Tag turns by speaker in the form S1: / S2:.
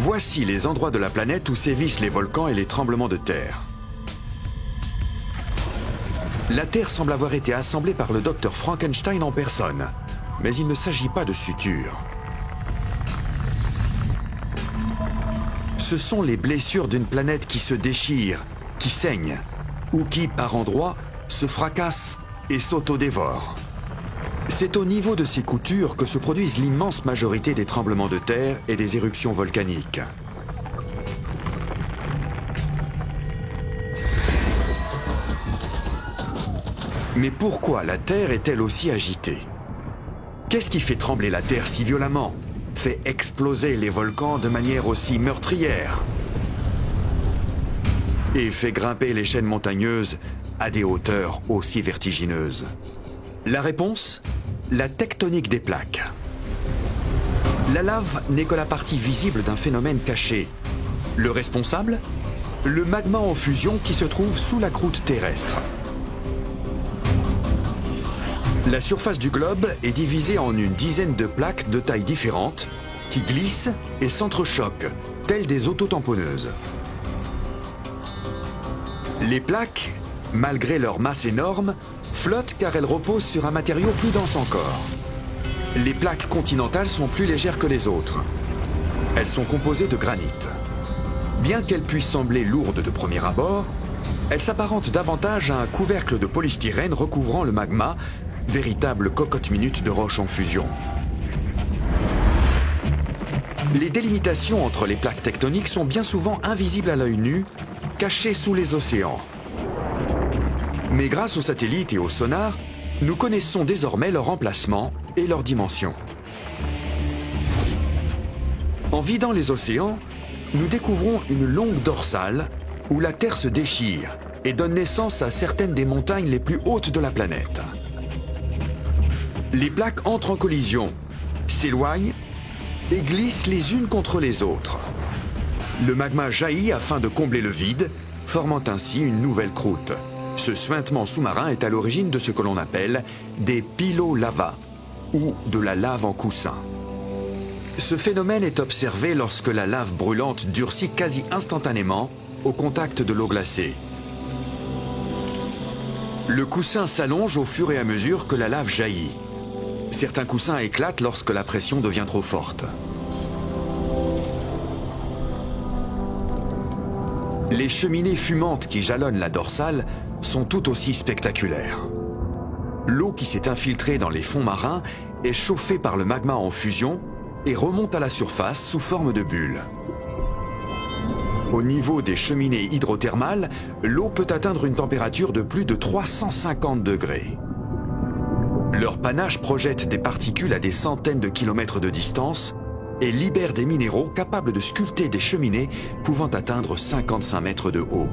S1: Voici les endroits de la planète où sévissent les volcans et les tremblements de terre. La Terre semble avoir été assemblée par le docteur Frankenstein en personne, mais il ne s'agit pas de suture. Ce sont les blessures d'une planète qui se déchire, qui saigne, ou qui, par endroits, se fracasse et s'autodévore. C'est au niveau de ces coutures que se produisent l'immense majorité des tremblements de terre et des éruptions volcaniques. Mais pourquoi la Terre est-elle aussi agitée? Qu'est-ce qui fait trembler la Terre si violemment, fait exploser les volcans de manière aussi meurtrière et fait grimper les chaînes montagneuses à des hauteurs aussi vertigineuses? La réponse? La tectonique des plaques. La lave n'est que la partie visible d'un phénomène caché. Le responsable? Le magma en fusion qui se trouve sous la croûte terrestre. La surface du globe est divisée en une dizaine de plaques de tailles différentes qui glissent et s'entrechoquent, telles des autotamponneuses. Les plaques, malgré leur masse énorme, flottent car elles reposent sur un matériau plus dense encore. Les plaques continentales sont plus légères que les autres. Elles sont composées de granit. Bien qu'elles puissent sembler lourdes de premier abord, elles s'apparentent davantage à un couvercle de polystyrène recouvrant le magma, véritable cocotte minute de roche en fusion. Les délimitations entre les plaques tectoniques sont bien souvent invisibles à l'œil nu, cachées sous les océans. Mais grâce aux satellites et au sonar, nous connaissons désormais leur emplacement et leur dimension. En vidant les océans, nous découvrons une longue dorsale où la Terre se déchire et donne naissance à certaines des montagnes les plus hautes de la planète. Les plaques entrent en collision, s'éloignent et glissent les unes contre les autres. Le magma jaillit afin de combler le vide, formant ainsi une nouvelle croûte. Ce suintement sous-marin est à l'origine de ce que l'on appelle des pilolavas, ou de la lave en coussin. Ce phénomène est observé lorsque la lave brûlante durcit quasi instantanément au contact de l'eau glacée. Le coussin s'allonge au fur et à mesure que la lave jaillit. Certains coussins éclatent lorsque la pression devient trop forte. Les cheminées fumantes qui jalonnent la dorsale sont tout aussi spectaculaires. L'eau qui s'est infiltrée dans les fonds marins est chauffée par le magma en fusion et remonte à la surface sous forme de bulles. Au niveau des cheminées hydrothermales, l'eau peut atteindre une température de plus de 350 degrés. Leur panache projette des particules à des centaines de kilomètres de distance et libère des minéraux capables de sculpter des cheminées pouvant atteindre 55 mètres de haut.